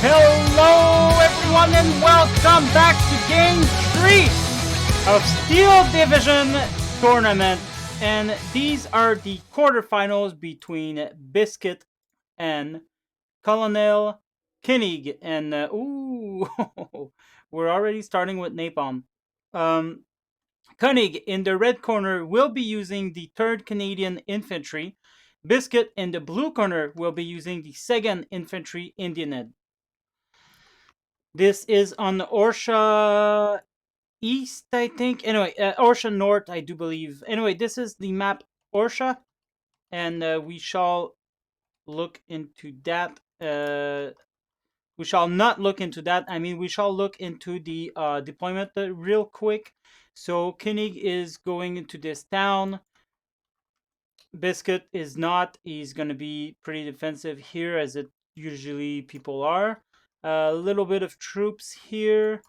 Hello everyone and welcome back to Game 3 of Steel Division Tournament. And these are the quarterfinals between Biscuit and Colonel Koenig. And we're already starting with Napalm. Koenig in the red corner will be using the 3rd Canadian Infantry. Biscuit in the blue corner will be using the 2nd Infantry Indianate. This is on Orsha East, I think. Anyway, Orsha North, I do believe. Anyway, this is the map Orsha, and we shall look into that. We shall not look into that. I mean, we shall look into the deployment real quick. So Koenig is going into this town. Biscuit is not. He's going to be pretty defensive here, as it usually people are. A little bit of troops here.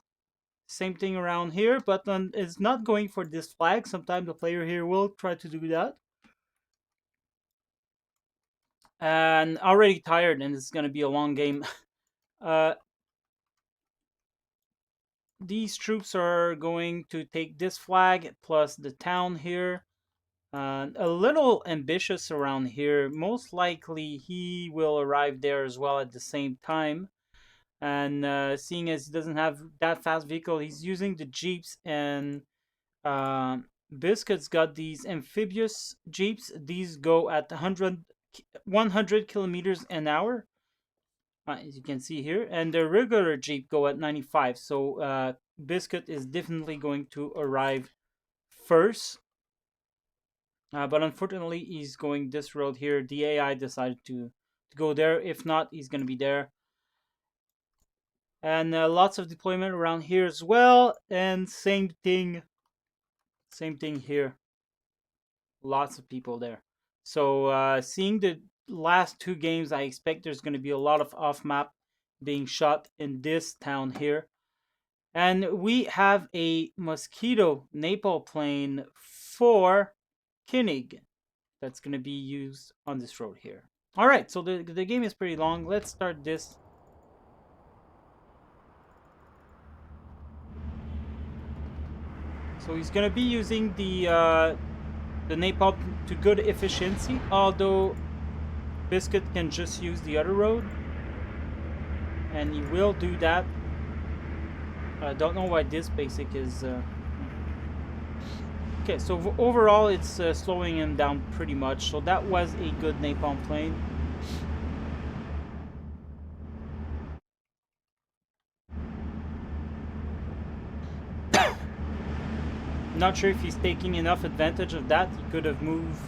Same thing around here, but it's not going for this flag. Sometimes the player here will try to do that. And already tired, and it's going to be a long game. These troops are going to take this flag plus the town here. A little ambitious around here. Most likely he will arrive there as well at the same time. And seeing as he doesn't have that fast vehicle, he's using the jeeps, and Biscuit's got these amphibious jeeps. These go at 100 kilometers an hour, as you can see here, and the regular jeep go at 95. So Biscuit is definitely going to arrive first, but unfortunately he's going this road here. The AI decided to go there. If not, he's going to be there. And lots of deployment around here as well. And same thing here. Lots of people there. So seeing the last 2 games, I expect there's going to be a lot of off-map being shot in this town here. And we have a Mosquito napalm plane for Koenig that's going to be used on this road here. Alright, so the game is pretty long. Let's start this. So he's going to be using the napalm to good efficiency, although Biscuit can just use the other road. And he will do that. I don't know why this basic is... Okay, so overall it's slowing him down pretty much. So that was a good napalm plane. Not sure if he's taking enough advantage of that. He could have moved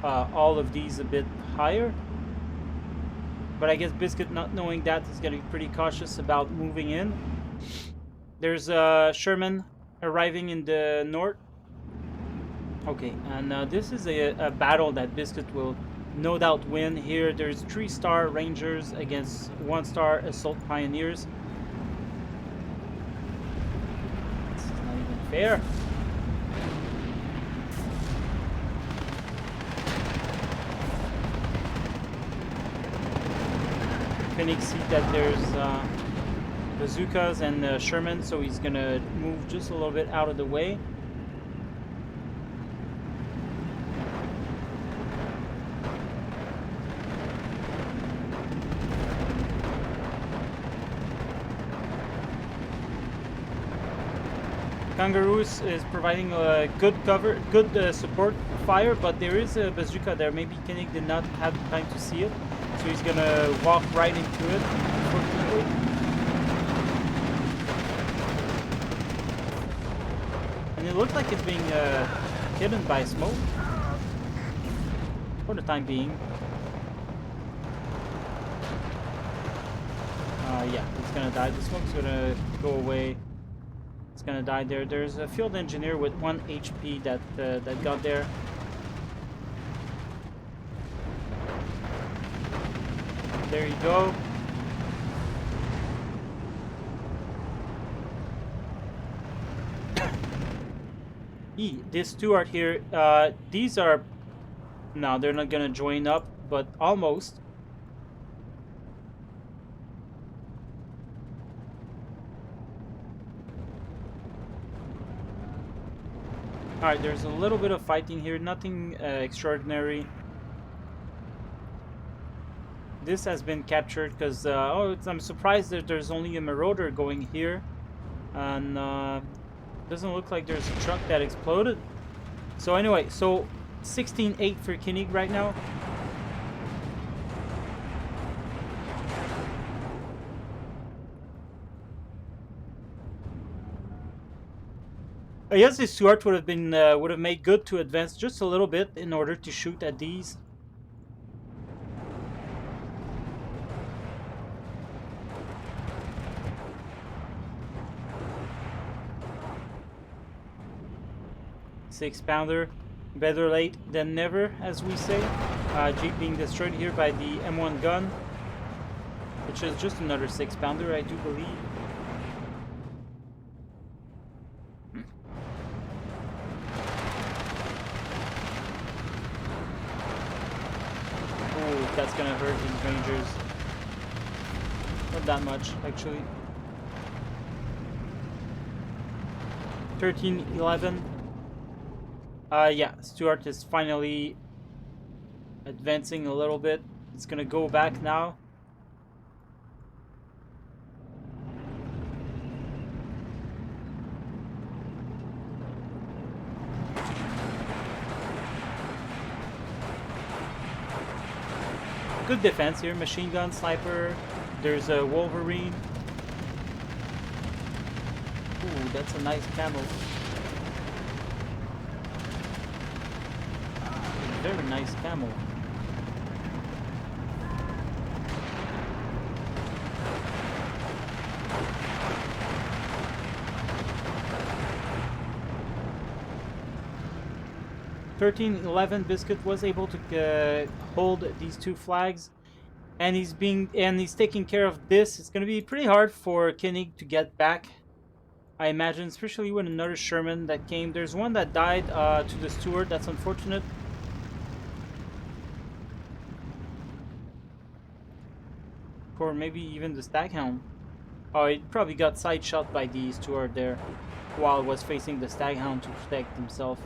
all of these a bit higher. But I guess Biscuit, not knowing that, is going to be pretty cautious about moving in. There's Sherman arriving in the north. Okay, and this is a battle that Biscuit will no doubt win. Here there's 3-star Rangers against 1-star Assault Pioneers. This is not even fair. Koenig see that there's bazookas and Sherman, so he's gonna move just a little bit out of the way. Kangaroos is providing a good cover, good support fire, but there is a bazooka there. Maybe Koenig did not have time to see it, so he's gonna walk right into it, unfortunately. And it looks like it's being hidden by smoke for the time being. Yeah, it's gonna die. The smoke's gonna go away. It's gonna die there. There's a field engineer with 1 HP that got there. There you go. These two are here. These are... No, they're not gonna join up, but almost. Alright, there's a little bit of fighting here, nothing extraordinary. This has been captured because, I'm surprised that there's only a Marauder going here. And doesn't look like there's a truck that exploded. So anyway, so 16-8 for Koenig right now. I guess the Stuart would have made good to advance just a little bit in order to shoot at these. Six-pounder, better late than never, as we say. Jeep being destroyed here by the M1 gun, which is just another six-pounder, I do believe. Oh, that's gonna hurt these Rangers. Not that much, actually. 13-11. Yeah, Stuart is finally advancing a little bit. It's gonna go back now. Good defense here. Machine gun, sniper. There's a Wolverine. Ooh, that's a nice camo. Very nice camo. (13-11) Biscuit was able to hold these two flags, and he's taking care of this. It's going to be pretty hard for Koenig to get back, I imagine, especially with another Sherman that came. There's one that died to the Stuart. That's unfortunate. Or maybe even the Staghound. Oh, he probably got side shot by the Stuart there while was facing the Staghound to protect himself.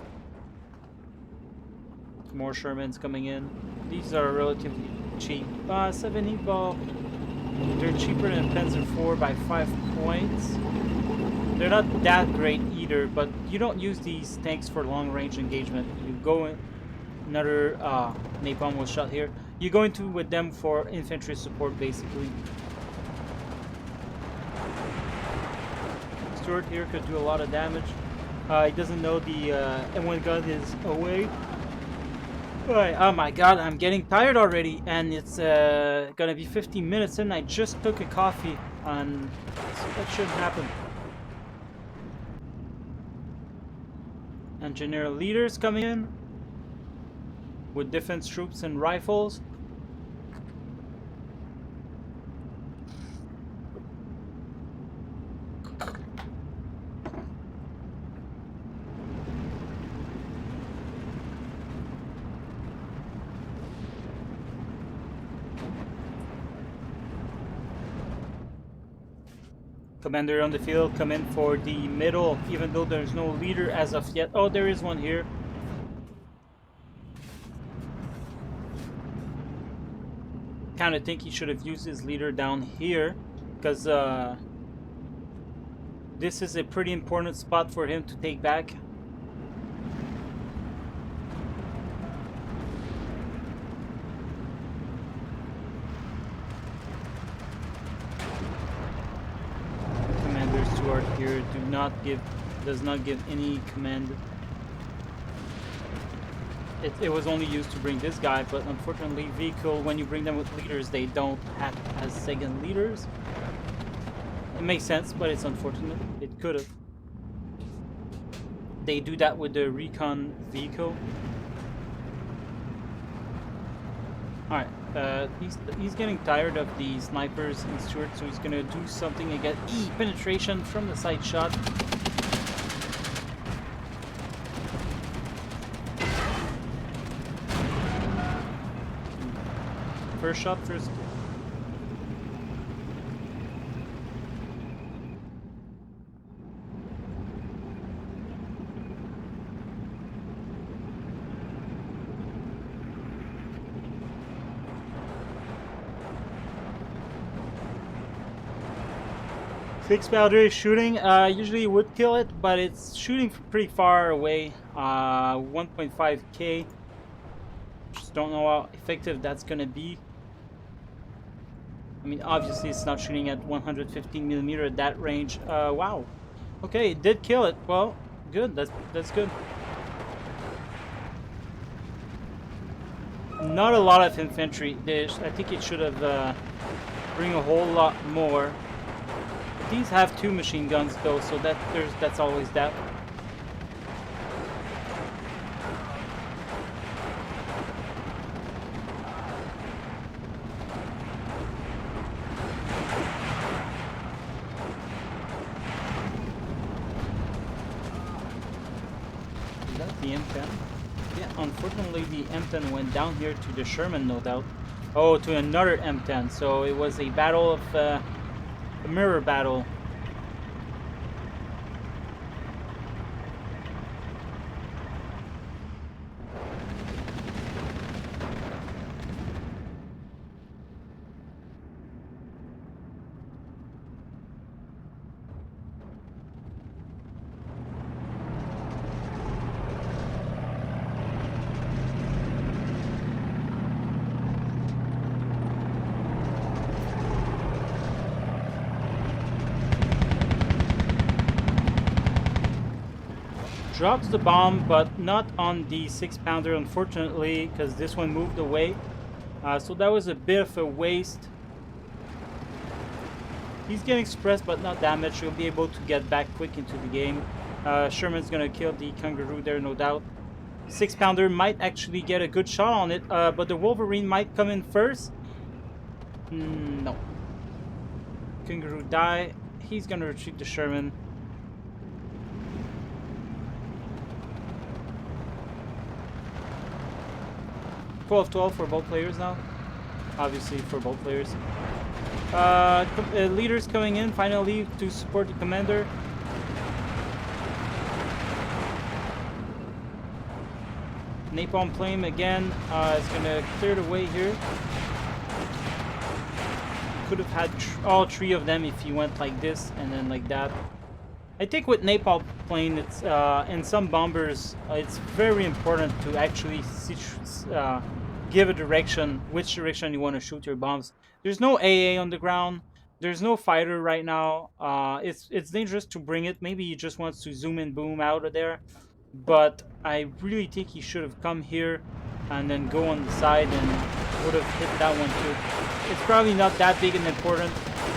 More Shermans coming in. These are relatively cheap. 70 ball. They're cheaper than Panzer IV by 5 points. They're not that great either, but you don't use these tanks for long range engagement. You go in. Another napalm was shot here. You go into with them for infantry support, basically. Stuart here could do a lot of damage. He doesn't know the M1 gun is away. Alright, oh my god, I'm getting tired already, and it's gonna be 15 minutes in. I just took a coffee, and that shouldn't happen. Engineer leaders coming in with defense troops and rifles. Commander on the field, come in for the middle, even though there's no leader as of yet. Oh, there is one here. Kind of think he should have used his leader down here, because this is a pretty important spot for him to take back. Commander Stuart here does not give any command. It was only used to bring this guy, but unfortunately vehicle, when you bring them with leaders, they don't act as second leaders. It makes sense, but it's unfortunate. It could have. They do that with the recon vehicle. Alright, he's getting tired of the snipers in Stuart, so he's gonna do something and get penetration from the side shot. First shot, first. 6-pounder is shooting. Usually would kill it, but it's shooting from pretty far away. 1.5k. Just don't know how effective that's gonna be. I mean, obviously it's not shooting at 115mm at that range. Wow. Okay, it did kill it. Well, good. That's good. Not a lot of infantry. I think it should have bring a whole lot more. These have 2 machine guns though, so that's always that. Is that the M10? Yeah, unfortunately the M10 went down here to the Sherman, no doubt. Oh, to another M10. So it was a battle of a mirror battle. Drops the bomb, but not on the 6-pounder, unfortunately, because this one moved away. So that was a bit of a waste. He's getting suppressed, but not damaged. He'll be able to get back quick into the game. Sherman's gonna kill the kangaroo there, no doubt. 6-pounder might actually get a good shot on it, but the Wolverine might come in first. No. Kangaroo die. He's gonna retreat the Sherman. 12-12 for both players now. Obviously for both players. Leaders coming in finally to support the commander. Napalm flame again is gonna clear the way here. Could have had all 3 of them if he went like this and then like that. I think with napalm plane, it's in some bombers, it's very important to actually give a direction, which direction you want to shoot your bombs. There's no AA on the ground. There's no fighter right now. It's dangerous to bring it. Maybe he just wants to zoom and boom out of there. But I really think he should have come here and then go on the side and would have hit that one too. It's probably not that big and important,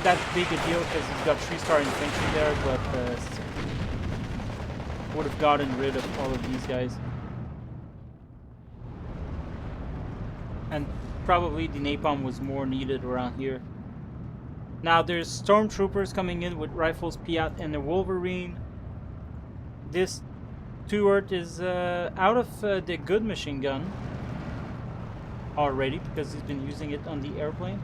that big a deal because he's got 3-star infantry there, but would have gotten rid of all of these guys. And probably the napalm was more needed around here. Now there's stormtroopers coming in with rifles, Piat, and the Wolverine. This Stewart is out of the good machine gun already because he's been using it on the airplane.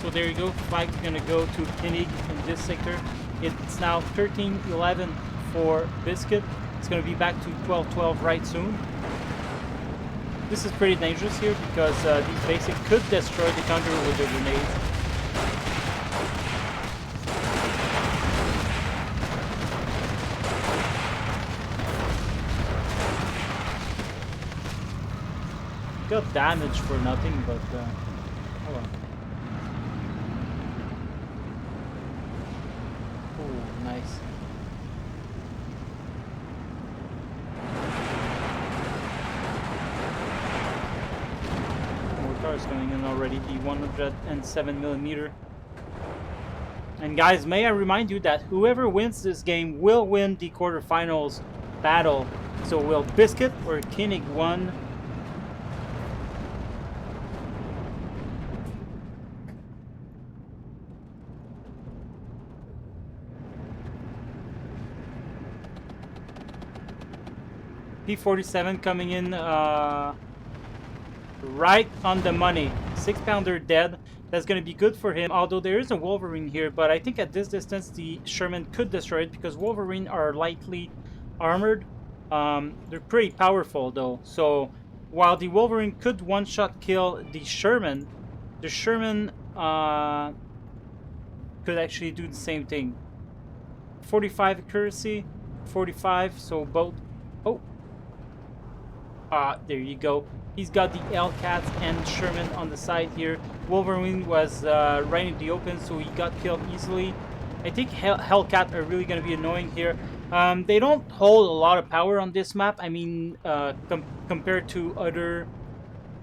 So there you go, Fight's gonna go to Koenig in this sector. It's now 13-11 for Biscuit. It's gonna be back to 12-12 right soon. This is pretty dangerous here because these basics could destroy the kangaroo with their grenades. Got damage for nothing, but hold on. Oh, nice. More cars coming in already. The 107mm. And guys, may I remind you that whoever wins this game will win the quarterfinals battle. So will Biscuit or Koenig win? P-47 coming in right on the money. 6-pounder dead. That's going to be good for him, although there is a Wolverine here, but I think at this distance the Sherman could destroy it because Wolverine are lightly armored. They're pretty powerful though, so while the Wolverine could one-shot kill the Sherman could actually do the same thing. 45 accuracy, 45, so both. Oh, there you go. He's got the Hellcat and Sherman on the side here. Wolverine was right in the open, so he got killed easily. I think Hellcat are really going to be annoying here. They don't hold a lot of power on this map. I mean, compared to other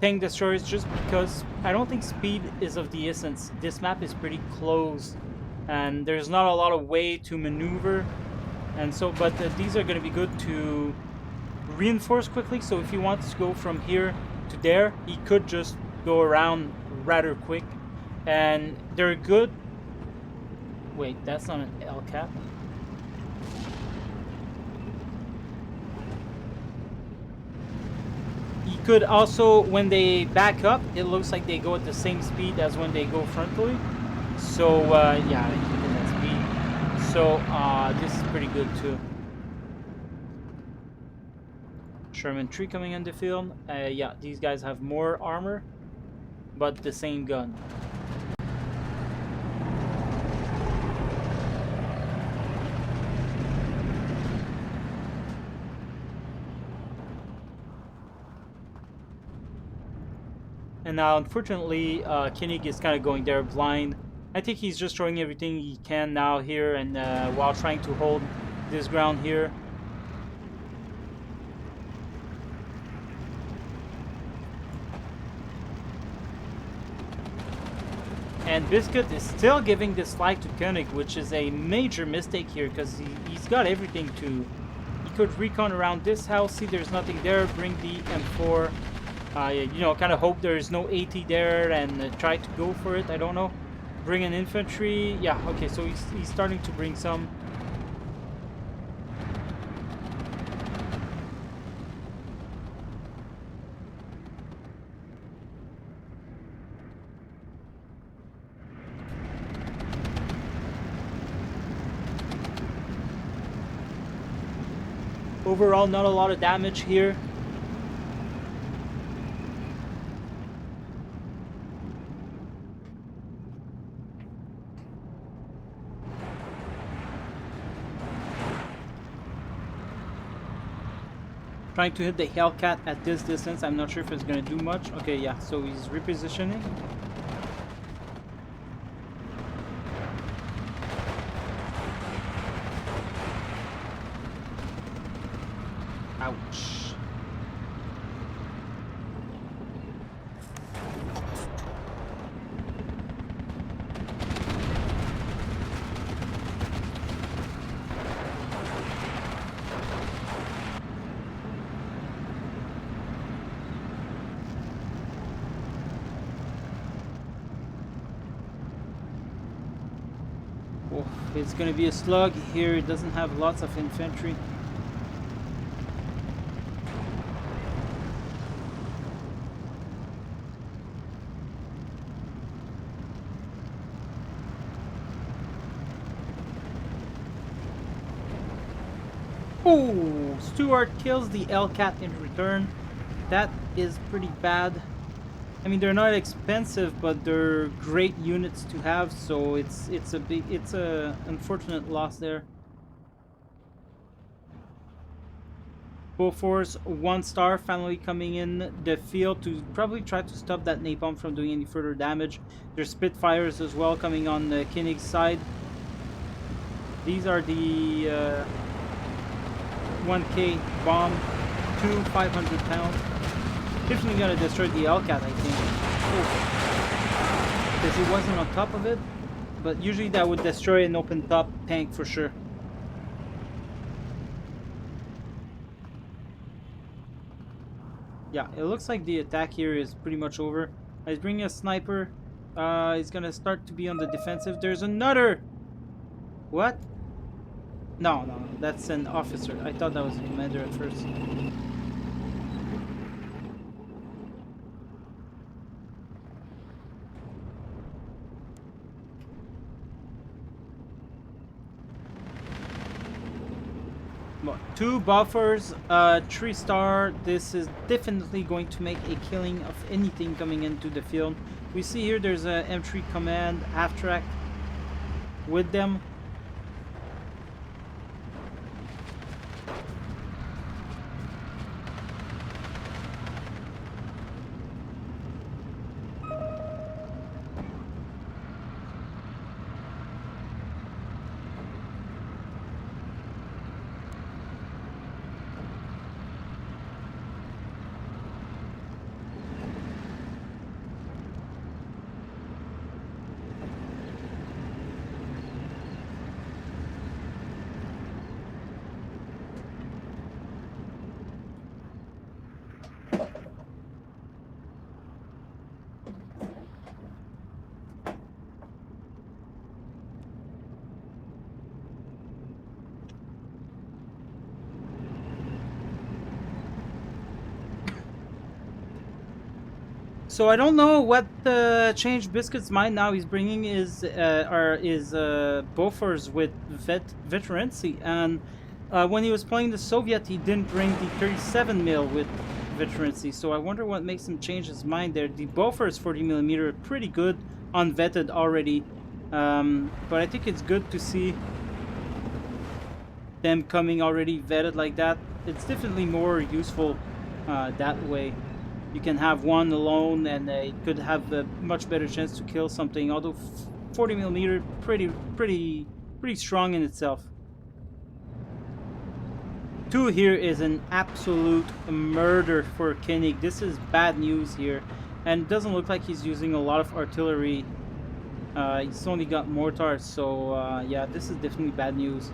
tank destroyers, just because I don't think speed is of the essence. This map is pretty close, and there's not a lot of way to maneuver. And so, but these are going to be good to reinforce quickly. So if he wants to go from here to there, he could just go around rather quick, and they're good. Wait, that's not an Hellcat. He could also, when they back up, it looks like they go at the same speed as when they go frontally. So yeah, he can that speed. So this is pretty good too. Sherman 3 coming in the field. Yeah, these guys have more armor, but the same gun. And now, unfortunately, Koenig is kind of going there blind. I think he's just throwing everything he can now here, and while trying to hold this ground here. And Biscuit is still giving this flag to Koenig, which is a major mistake here, because he's got everything to... He could recon around this house, see there's nothing there, bring the M4, you know, kind of hope there's no AT there, and try to go for it, I don't know. Bring an infantry, yeah, okay, so he's starting to bring some. Overall, not a lot of damage here. Trying to hit the Hellcat at this distance. I'm not sure if it's going to do much. Okay, yeah, so he's repositioning. Ouch. Oh, it's going to be a slug here. It doesn't have lots of infantry. Oh, Stuart kills the Hellcat in return. That is pretty bad. I mean, they're not expensive, but they're great units to have. So it's a unfortunate loss there. Bofors 1 star finally coming in the field to probably try to stop that napalm from doing any further damage. There's Spitfires as well coming on the Koenig's side. These are the 1K bomb, 500 pounds. Definitely gonna destroy the Hellcat, I think. Oh. Because it wasn't on top of it, but usually that would destroy an open top tank for sure. Yeah, it looks like the attack here is pretty much over. He's bringing a sniper. He's gonna start to be on the defensive. There's another. What? No, that's an officer. I thought that was a commander at first. 2 buffers, 3-star. This is definitely going to make a killing of anything coming into the field. We see here there's a M3 command half track with them. So I don't know what changed Biscuit's mind now. He's bringing his buffers with veterancy, and when he was playing the Soviet, he didn't bring the 37 mil with veterancy. So I wonder what makes him change his mind there. The buffers 40mm are pretty good, unvetted already, but I think it's good to see them coming already vetted like that. It's definitely more useful that way. You can have one alone, and it could have a much better chance to kill something. Although 40mm, pretty strong in itself. 2 here is an absolute murder for Koenig. This is bad news here, and it doesn't look like he's using a lot of artillery. He's only got mortars, so yeah, this is definitely bad news.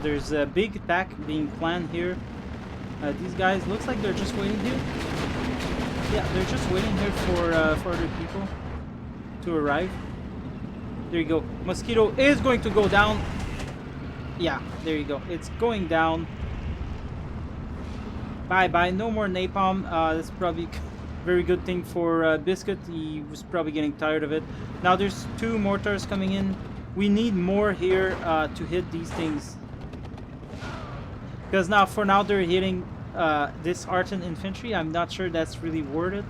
There's a big attack being planned here. These guys, looks like they're just waiting here. Yeah, they're just waiting here for other people to arrive. There you go. Mosquito is going to go down. Yeah, there you go. It's going down. Bye-bye. No more napalm. That's probably a very good thing for Biscuit. He was probably getting tired of it. Now there's 2 mortars coming in. We need more here to hit these things. Because now, for now, they're hitting this Artan infantry. I'm not sure that's really worth it.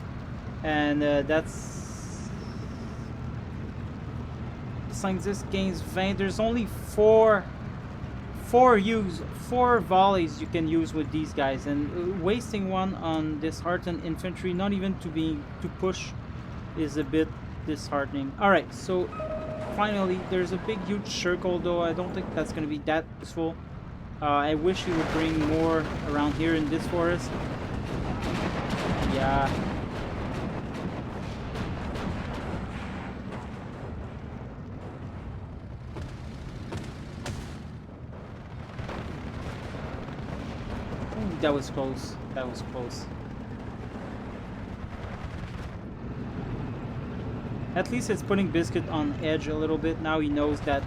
And that's... Since this game's vain, there's only 4 volleys you can use with these guys. And wasting one on this Artan infantry, not even to push, is a bit disheartening. Alright, so finally, there's a big, huge circle, though I don't think that's going to be that useful. I wish he would bring more around here in this forest. Yeah. Ooh, that was close. That was close. At least it's putting Biscuit on edge a little bit. Now he knows that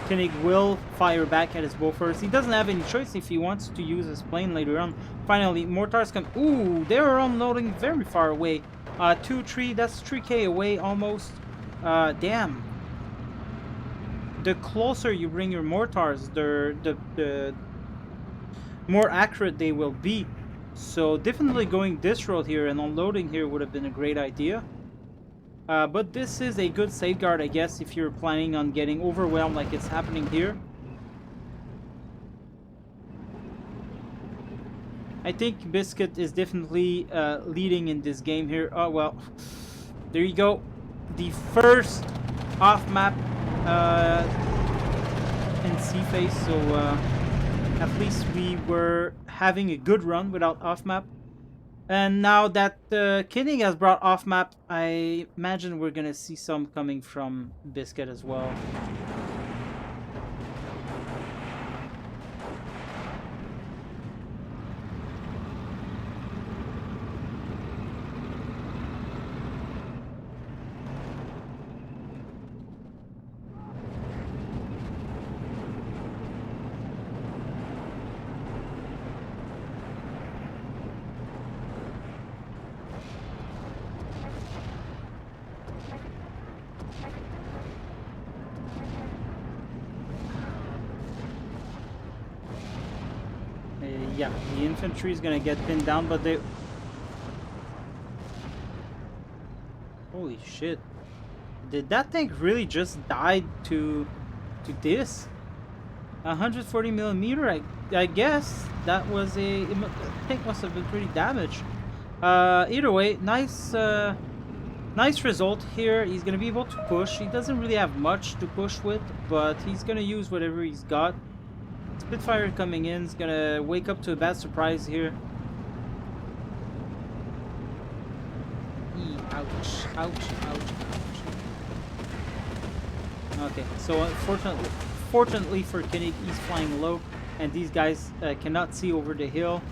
Koenig will fire back at his bow first. He doesn't have any choice if he wants to use his plane later on. Finally, mortars come. Ooh, they're unloading very far away. 2, 3, that's 3k away almost. Damn. The closer you bring your mortars, the more accurate they will be. So definitely going this road here and unloading here would have been a great idea. But this is a good safeguard, I guess, if you're planning on getting overwhelmed like it's happening here. I think Biscuit is definitely leading in this game here. Oh, well, there you go. The first off-map in C-Phase, so at least we were having a good run without off-map. And now that Koenig has brought off-map, I imagine we're gonna see some coming from Biscuit as well. Yeah, the infantry is gonna get pinned down, but they... Holy shit. Did that tank really just die to this? 140 millimeter, I guess that was a... The tank must have been pretty damaged. Either way, nice result here. He's gonna be able to push. He doesn't really have much to push with, but he's gonna use whatever he's got. Spitfire coming in is gonna wake up to a bad surprise here. Ouch, ouch, ouch, ouch. Okay, so fortunately for Koenig, he's flying low, and these guys cannot see over the hill.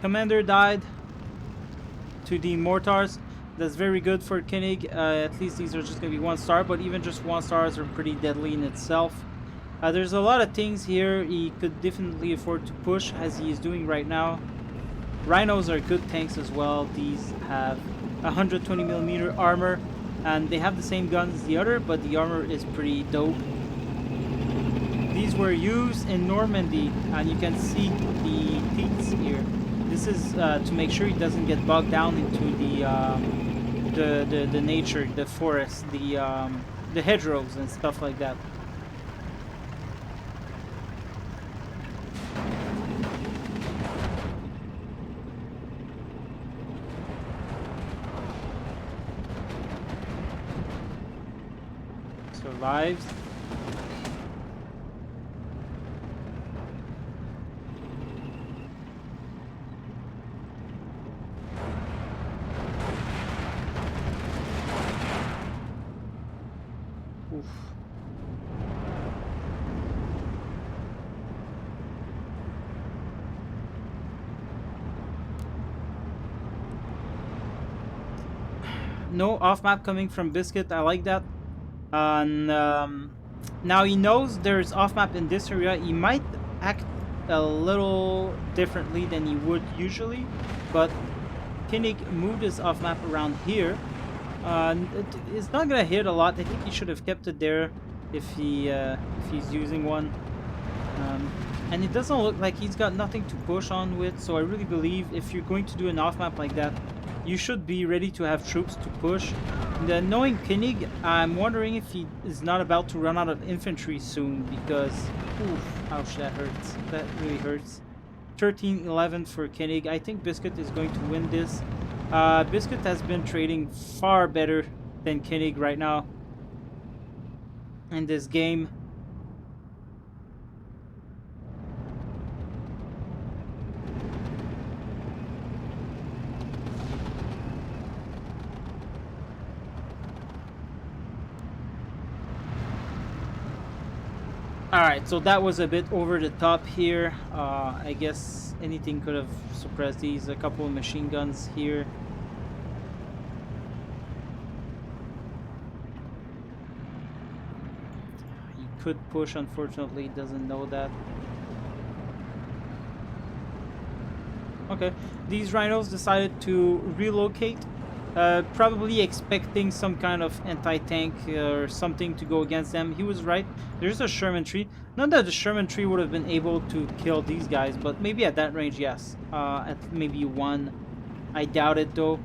Commander died to the mortars. That's very good for Koenig. At least these are just going to be 1 star, but even just 1 stars are pretty deadly in itself. There's a lot of things here he could definitely afford to push, as he is doing right now. Rhinos are good tanks as well. These have 120mm armor, and they have the same guns as the other, but the armor is pretty dope. These were used in Normandy, and you can see the peaks here. This is to make sure he doesn't get bogged down into the nature, the forest, the hedgerows and stuff like that. Survives. Oof. No off-map coming from Biscuit. I like that. And now he knows there's off-map in this area. He might act a little differently than he would usually, but Koenig moved his off-map around here. It's not gonna hit a lot. I think he should have kept it there if he's using one. And it doesn't look like he's got nothing to push on with, so I really believe if you're going to do an off-map like that, you should be ready to have troops to push. And knowing Koenig, I'm wondering if he is not about to run out of infantry soon, because, oof, ouch, that hurts. That really hurts. 13-11 for Koenig. I think Biscuit is going to win this. Biscuit has been trading far better than Koenig right now in this game. Alright, so that was a bit over the top here. I guess anything could have suppressed these. A couple of machine guns here. He could push, unfortunately, doesn't know that. Okay, these rhinos decided to relocate. Probably expecting some kind of anti-tank or something to go against them. He was right. There's a Sherman tree. Not that the Sherman tree would have been able to kill these guys, but maybe at that range, yes. At maybe 1. I doubt it, though.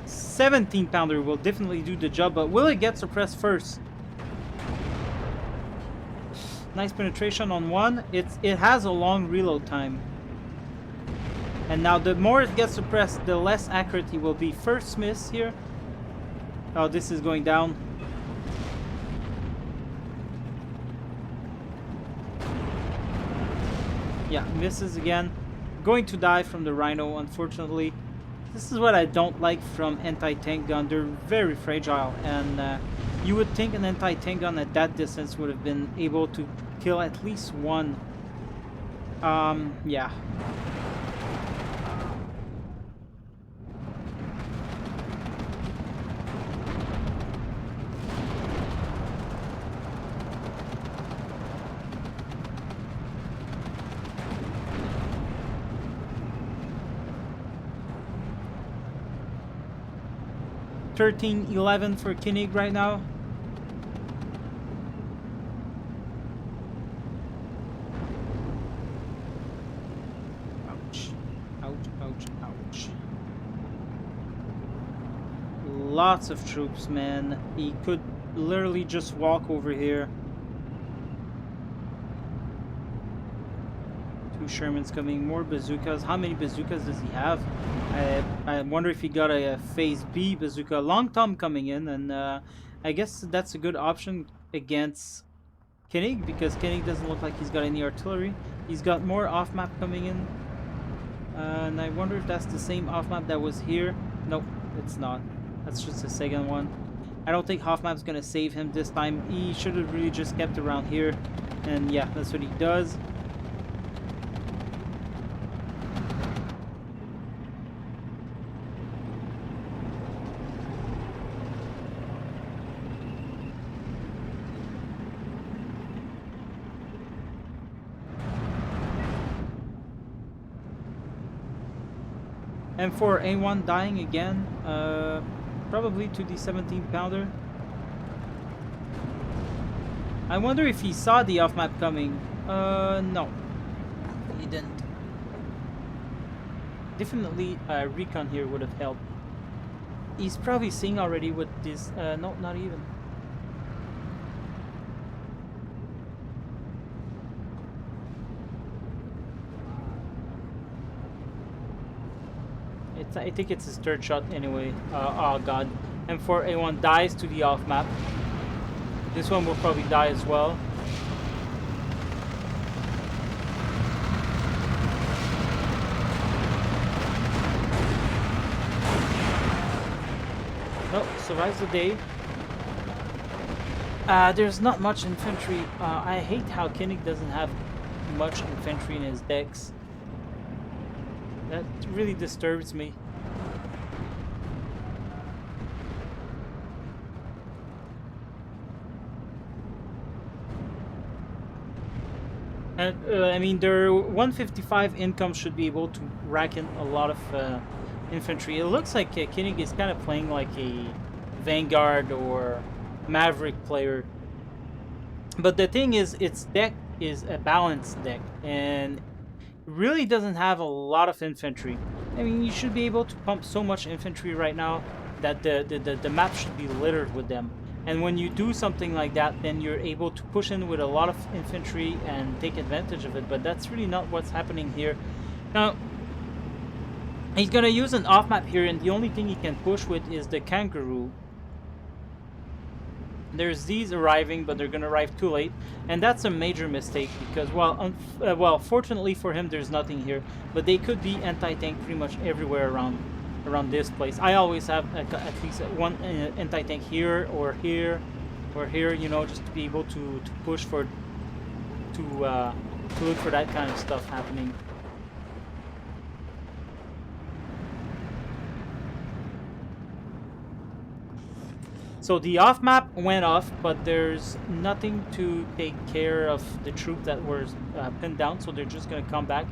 17-pounder will definitely do the job, but will it get suppressed first? Nice penetration on 1. It has a long reload time. And now the more it gets suppressed, the less accurate he will be. First miss here. Oh, this is going down. Yeah, misses again. Going to die from the Rhino, unfortunately. This is what I don't like from anti-tank gun. They're very fragile, and you would think an anti-tank gun at that distance would have been able to kill at least 1. Yeah. 13-11 for Koenig right now. Ouch. Ouch, ouch, ouch. Lots of troops, man. He could literally just walk over here. 2 Shermans coming, more bazookas. How many bazookas does he have? I wonder if he got a phase B bazooka. Long Tom coming in, and I guess that's a good option against Koenig, because Koenig doesn't look like he's got any artillery. He's got more off-map coming in. And I wonder if that's the same off-map that was here. Nope, it's not. That's just the second one. I don't think off-map's gonna save him this time. He should have really just kept around here. And yeah, that's what he does. And for A1 dying again, probably to the 17 pounder. I wonder if he saw the off-map coming. No. He didn't. Definitely recon here would have helped. He's probably seeing already with this, no, not even. I think it's his third shot anyway. Oh god. M4A1 dies to the off map. This one will probably die as well. Oh, survives the day. There's not much infantry. I hate how Koenig doesn't have much infantry in his decks. That really disturbs me. And I mean, their 155 income should be able to rack in a lot of infantry. It looks like Koenig is kind of playing like a Vanguard or Maverick player. But the thing is, its deck is a balanced deck, and really doesn't have a lot of infantry. I mean, you should be able to pump so much infantry right now that the map should be littered with them. And when you do something like that, then you're able to push in with a lot of infantry and take advantage of it. But that's really not what's happening here. Now, he's gonna use an off-map here, and the only thing he can push with is the kangaroo. There's these arriving, but they're gonna arrive too late, and that's a major mistake because, well, fortunately for him, there's nothing here, but they could be anti-tank pretty much everywhere around this place. I always have at least one anti-tank here or here or here, you know, just to be able to push for to look for that kind of stuff happening. So the off-map went off, but there's nothing to take care of the troop that was pinned down, so they're just going to come back.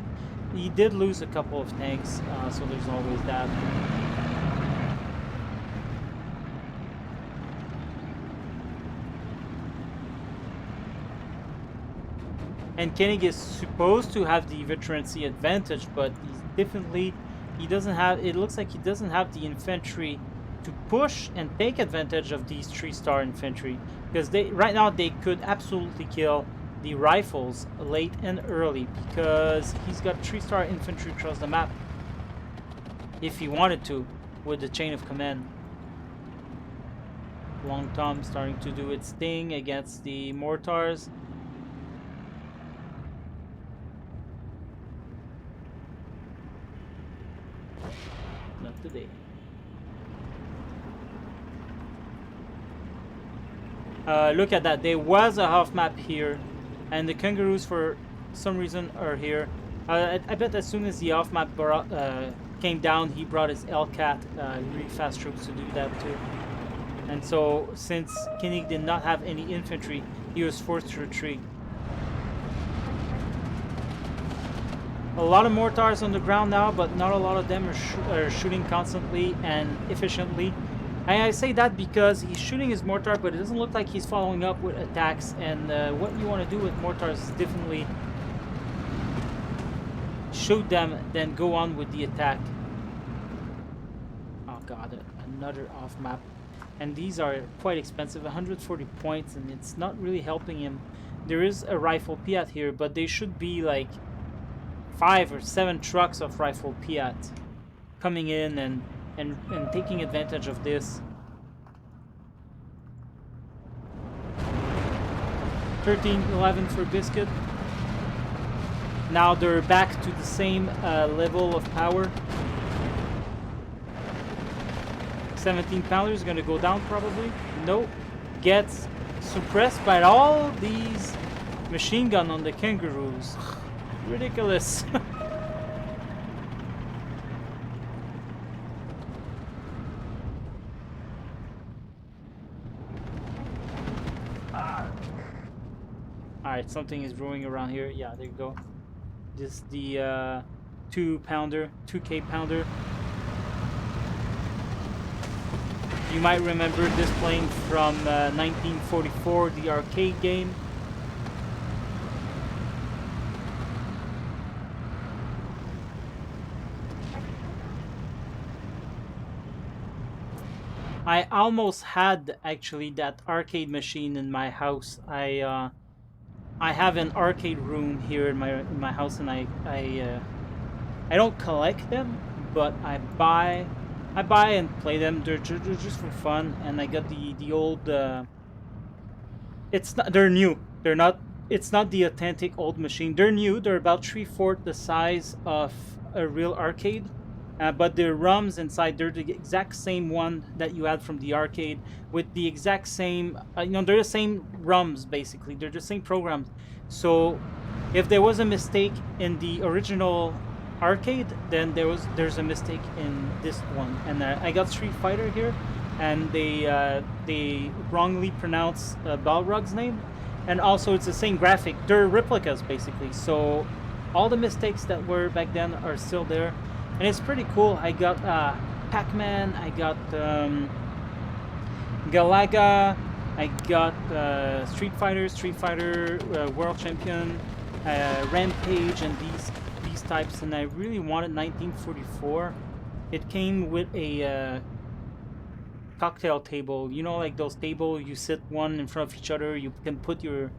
He did lose a couple of tanks, so there's always that. And Koenig is supposed to have the veterancy advantage, but he's definitely, he doesn't have, it looks like he doesn't have the infantry to push and take advantage of these 3-star infantry, because right now they could absolutely kill the rifles late and early, because he's got 3-star infantry across the map if he wanted to with the chain of command. Long Tom starting to do its thing against the mortars. Not today. Look at that. There was a half map here, and the kangaroos for some reason are here. I bet as soon as the off map came down, he brought his L-Cat really fast troops to do that too. And so since Koenig did not have any infantry, he was forced to retreat. A lot of mortars on the ground now, but not a lot of them are shooting constantly and efficiently. I say that because he's shooting his mortar, but it doesn't look like he's following up with attacks. And what you want to do with mortars is definitely shoot them, then go on with the attack. Oh god, another off map. And these are quite expensive, 140 points, and it's not really helping him. There is a rifle Piat here, but they should be like 5 or 7 trucks of rifle Piat coming in and taking advantage of this. 13-11 for Biscuit. Now they're back to the same level of power. 17 pounder is going to go down probably. Nope. Gets suppressed by all these machine gun on the kangaroos. Ridiculous. Alright, something is brewing around here. Yeah, there you go. This is the 2K pounder. You might remember this playing from 1944, the arcade game. I almost had actually that arcade machine in my house. I have an arcade room here in my house, and I don't collect them, but I buy and play them. They're just for fun, and I got the old. They're new. They're not. It's not the authentic old machine. They're new. They're about 3/4 the size of a real arcade. But the ROMs inside, they're the exact same one that you had from the arcade, with the exact same, they're the same ROMs basically. They're the same programs. So if there was a mistake in the original arcade, then there's a mistake in this one. And I got Street Fighter here, and they wrongly pronounced Balrog's name, and also it's the same graphic. They're replicas basically. So all the mistakes that were back then are still there. And it's pretty cool. I got Pac-Man, I got Galaga, I got Street Fighter World Champion, Rampage, and these types. And I really wanted 1944. It came with a cocktail table. You know, like those tables you sit one in front of each other. You can put your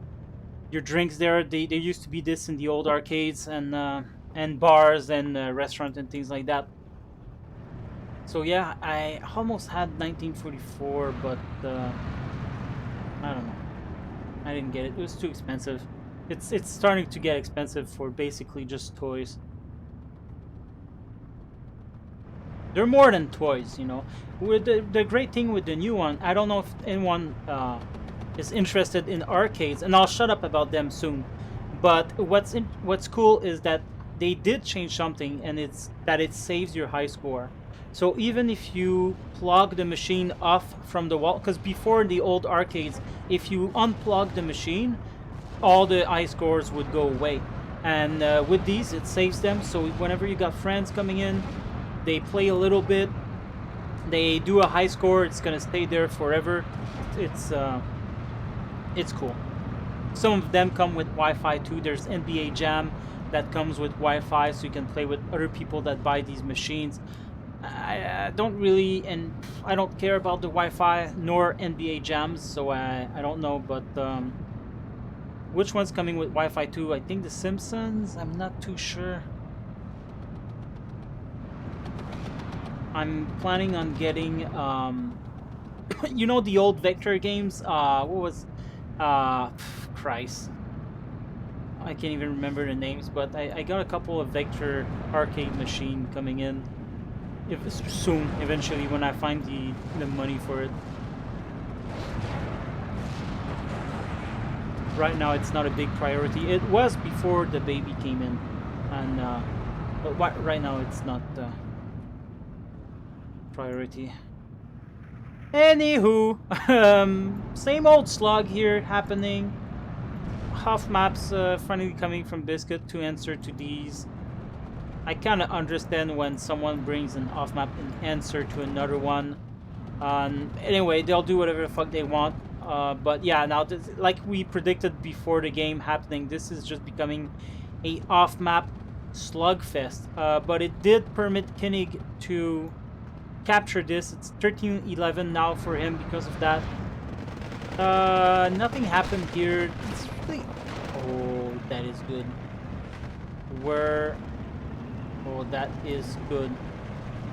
drinks there. They used to be this in the old arcades and bars and restaurants and things like that. So yeah, I almost had 1944, but I don't know. I didn't get it. It was too expensive. It's starting to get expensive for basically just toys. They're more than toys, you know. With the great thing with the new one, I don't know if anyone is interested in arcades, and I'll shut up about them soon. But what's cool is that they did change something, and it's that it saves your high score. So even if you plug the machine off from the wall, because before in the old arcades, if you unplug the machine, all the high scores would go away. And with these, it saves them. So whenever you got friends coming in, they play a little bit, they do a high score, it's gonna stay there forever. It's cool. Some of them come with Wi-Fi too. There's NBA Jam that comes with Wi-Fi, so you can play with other people that buy these machines. I don't really, and I don't care about the Wi-Fi nor NBA Jams, so I don't know. But which one's coming with Wi-Fi too? I think The Simpsons. I'm not too sure. I'm planning on getting you know, the old Vector games. What was Christ, I can't even remember the names, but I got a couple of Vector arcade machine coming in soon, eventually, when I find the money for it. Right now it's not a big priority. It was before the baby came in, and but right now it's not priority. Anywho, same old slog here happening. Half maps finally coming from Biscuit to answer to these. I kind of understand when someone brings an off map and answer to another one. Anyway, they'll do whatever the fuck they want. But yeah, now like we predicted before the game happening, this is just becoming a off-map slugfest. But it did permit Koenig to capture this. It's 13-11 now for him because of that. Nothing happened here. It's really... Oh, that is good. Where... Oh, that is good.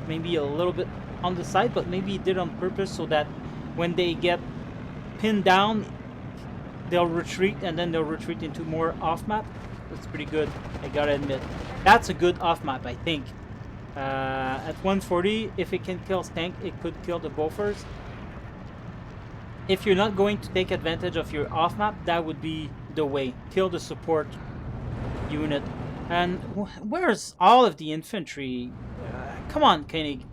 Maybe a little bit on the side, but maybe he did on purpose so that when they get pinned down, they'll retreat, and then they'll retreat into more off-map. That's pretty good, I gotta admit. That's a good off-map, I think. At 140, if it can kill Stank, it could kill the Bofors. If you're not going to take advantage of your off-map, that would be the way. Kill the support unit. And where's all of the infantry? Come on, Koenig.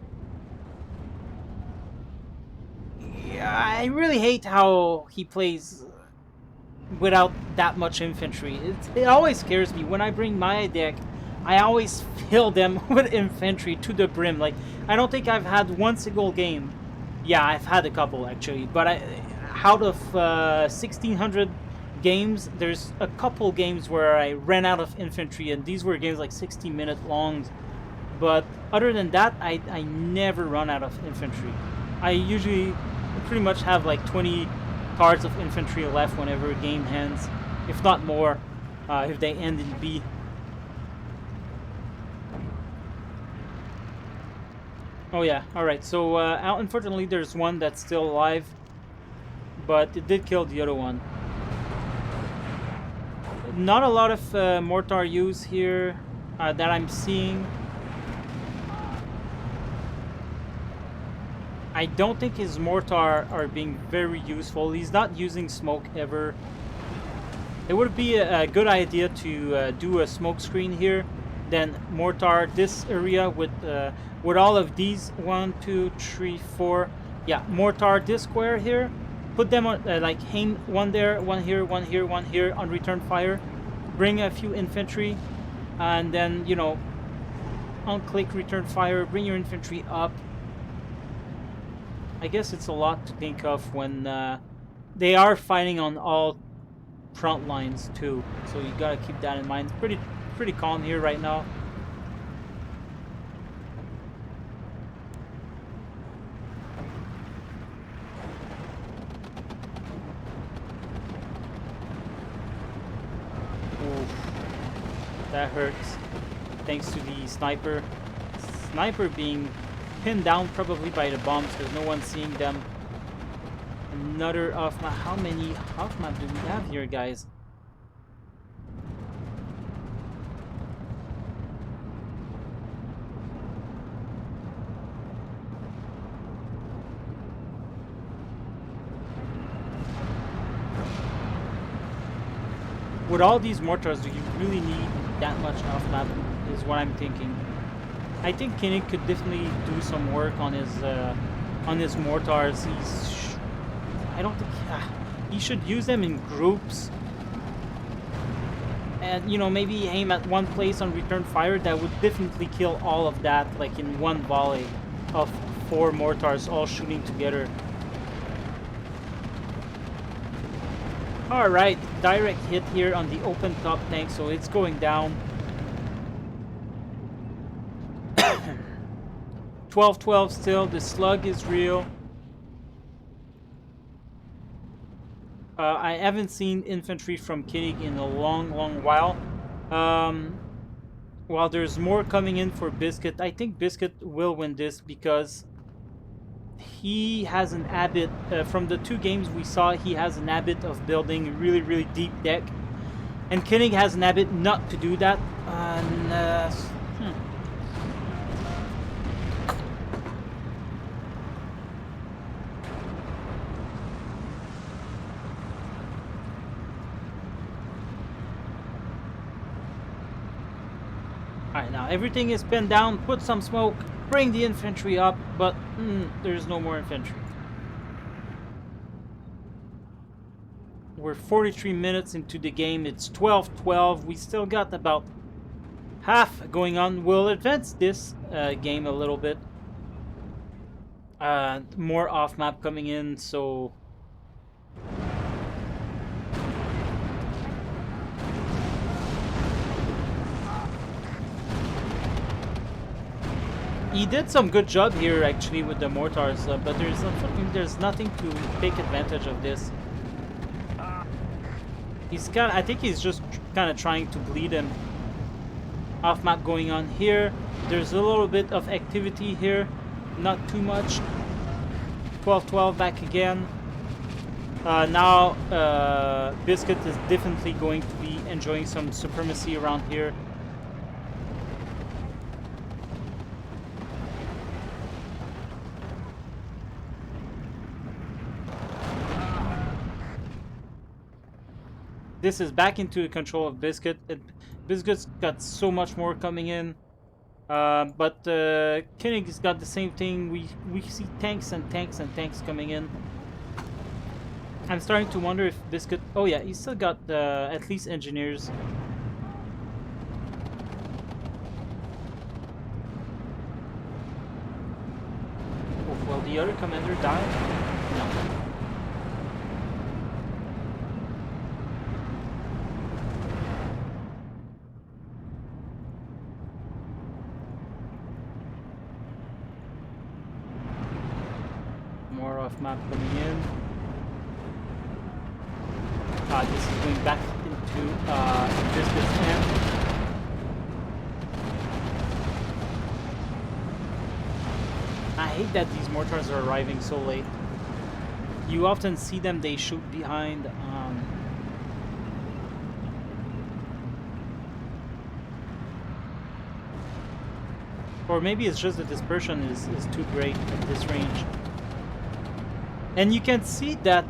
Yeah, I really hate how he plays without that much infantry. It always scares me. When I bring my deck, I always fill them with infantry to the brim. Like, I don't think I've had one single game. Yeah, I've had a couple actually, but out of 1,600 games, there's a couple games where I ran out of infantry, and these were games like 60-minute longs. But other than that, I never run out of infantry. I usually pretty much have like 20 cards of infantry left whenever a game ends, if not more, if they end in B. Oh yeah, alright, so unfortunately there's one that's still alive, but it did kill the other one. Not a lot of mortar use here that I'm seeing. I don't think his mortar are being very useful. He's not using smoke ever. It would be a good idea to do a smoke screen here, then mortar this area with all of these 1, 2, 3, 4. Yeah, mortar this square here. Put them on like aim one there, one here, one here, one here on return fire. Bring a few infantry, and then on click return fire. Bring your infantry up. I guess it's a lot to think of when they are fighting on all front lines too, so you gotta keep that in mind. It's pretty calm here right now. Oof, that hurts. Thanks to the sniper being pinned down probably by the bombs because no one's seeing them. Another off-map. How many off-map do we have here, guys? With all these mortars, do you really need that much off-map is what I'm thinking. I think Koenig could definitely do some work on his mortars. I don't think he should use them in groups, and maybe aim at one place on return fire. That would definitely kill all of that, like in one volley of 4 mortars all shooting together. All right, direct hit here on the open top tank, so it's going down. 12-12 still. The slug is real. I haven't seen infantry from Koenig in a long while. While there's more coming in for Biscuit, I think Biscuit will win this because he has an habit, from the 2 games we saw, he has an habit of building a really deep deck. And Koenig has an habit not to do that. Alright, now everything is pinned down. Put some smoke. Bring the infantry up. But there's no more infantry. We're 43 minutes into the game. It's 12-12. We still got about half going on. We'll advance this game a little bit. More off map coming in, so he did some good job here actually with the mortars, but unfortunately there's nothing to take advantage of this. I think he's just kind of trying to bleed him. Off map going on here. There's a little bit of activity here, not too much. 12-12 back again. Now Biscuit is definitely going to be enjoying some supremacy around here. This is back into the control of Biscuit. Biscuit's got so much more coming in. But Koenig's got the same thing. We see tanks and tanks and tanks coming in. I'm starting to wonder if Biscuit... Oh yeah, he's still got at least engineers. Oh, well, the other commander died? No. More off map coming in. This is going back into Biscuit's camp. I hate that these mortars are arriving so late. You often see them, they shoot behind. Or maybe it's just that dispersion is too great at this range. And you can see that...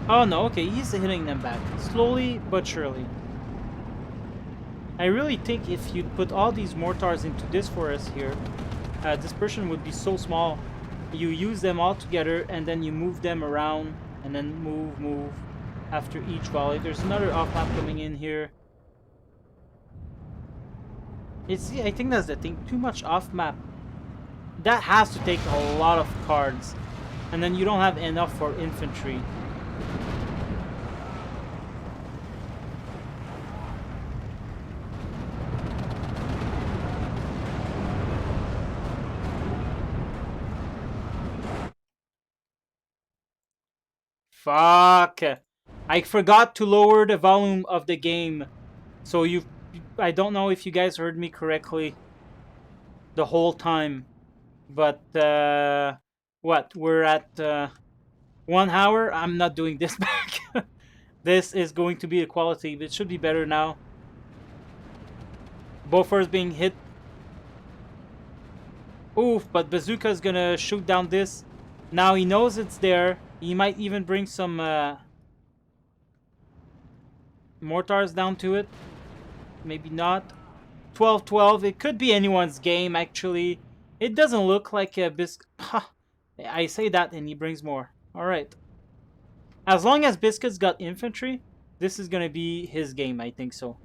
oh no, okay, he's hitting them back. Slowly but surely. I really think if you'd put all these mortars into this forest here, dispersion would be so small. You use them all together and then you move them around and then move after each volley. There's another off map coming in here. I think that's the thing, too much off map. That has to take a lot of cards. And then you don't have enough for infantry. Fuck! I forgot to lower the volume of the game. So I don't know if you guys heard me correctly the whole time. But, what? We're at 1 hour? I'm not doing this back. This is going to be a quality, but it should be better now. Bofors being hit. Oof, but Bazooka is gonna shoot down this. Now he knows it's there. He might even bring some mortars down to it. Maybe not. 12-12. It could be anyone's game, actually. It doesn't look like a Biscuit. I say that and he brings more. Alright. As long as Biscuit's got infantry, this is going to be his game, I think so.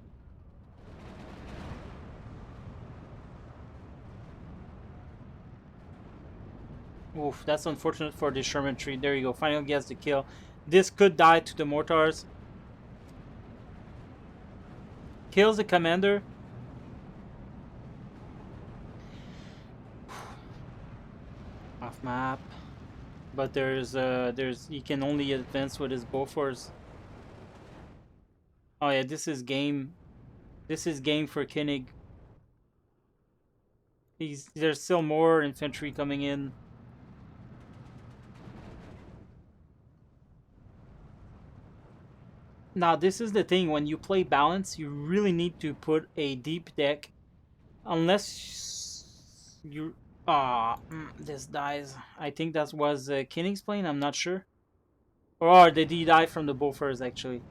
Oof, that's unfortunate for the Sherman tree. There you go. Finally gets the kill. This could die to the mortars. Kills the commander. Off map. But he can only advance with his Bofors. Oh yeah, this is game. This is game for Koenig. There's still more infantry coming in. Now this is the thing, when you play balance, you really need to put a deep deck. Unless you... this dies. I think that was Koenig's plane, I'm not sure. Or did he die from the Bofors, actually?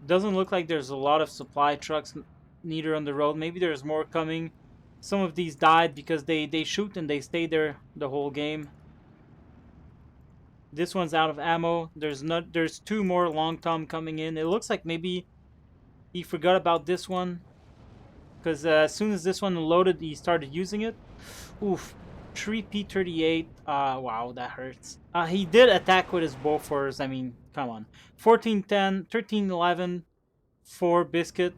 Doesn't look like there's a lot of supply trucks neither on the road. Maybe there's more coming. Some of these died because they shoot and they stay there the whole game. This one's out of ammo. There's 2 more long tom coming in. It looks like maybe He forgot about this one because as soon as this one loaded, he started using it. Oof, 3P38. Wow, that hurts. He did attack with his Bofors. I mean, come on. 1410, 1311 for Biscuit.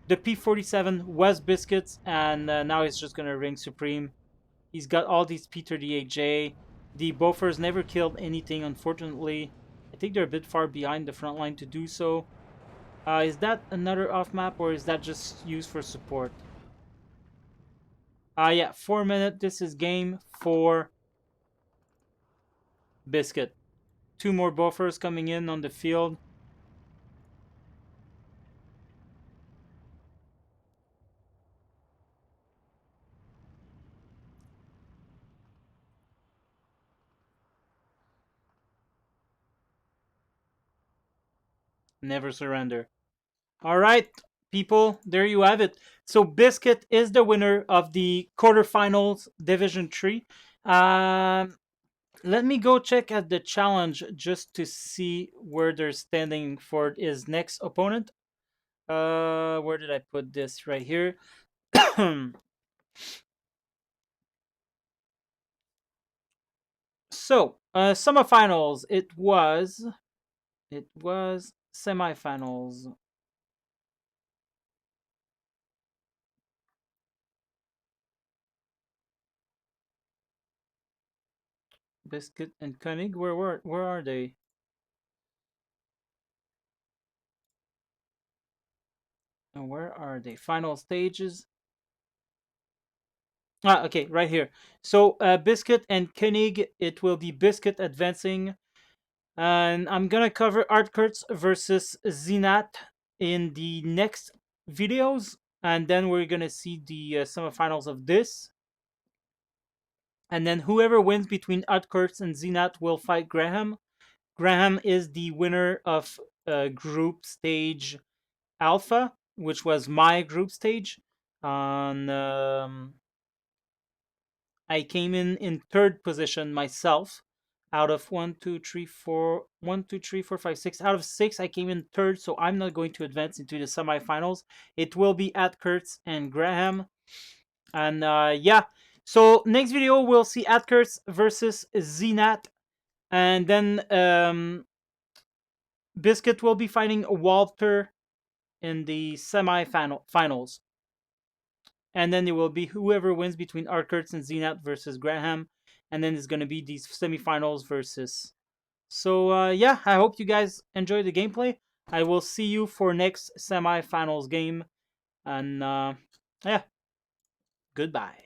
The P47 was Biscuit's, and now he's just gonna ring Supreme. He's got all these P38J. The Bofors never killed anything, unfortunately. I think they're a bit far behind the front line to do so. Is that another off map, or is that just used for support? Yeah, 4 minute. This is game for Biscuit. Two more buffers coming in on the field. Never surrender. All right, people, there you have it. So Biscuit is the winner of the quarterfinals Division 3. Let me go check at the challenge just to see where they're standing for his next opponent. Where did I put this? Right here. So, semifinals. It was semifinals. Biscuit and Koenig. Where are they? And where are they? Final stages. Okay, right here. So Biscuit and Koenig. It will be Biscuit advancing, and I'm gonna cover Artkurts versus Zenat in the next videos, and then we're gonna see the semifinals of this. And then whoever wins between Artkurts and Zenat will fight Graham. Graham is the winner of group stage Alpha, which was my group stage. On I came in third position myself. Out of 1, 2, 3, 4, 1, 2, 3, 4, 5, 6. Out of 6, I came in third, so I'm not going to advance into the semifinals. It will be at Kurtz and Graham. And yeah, so next video we'll see at Kurtz versus Zenat, and then Biscuit will be fighting Walter in the semi-finals. And then it will be whoever wins between Arkurts and Zenat versus Graham. And then it's going to be these semifinals versus. So, yeah, I hope you guys enjoy the gameplay. I will see you for next semifinals game. And, yeah, goodbye.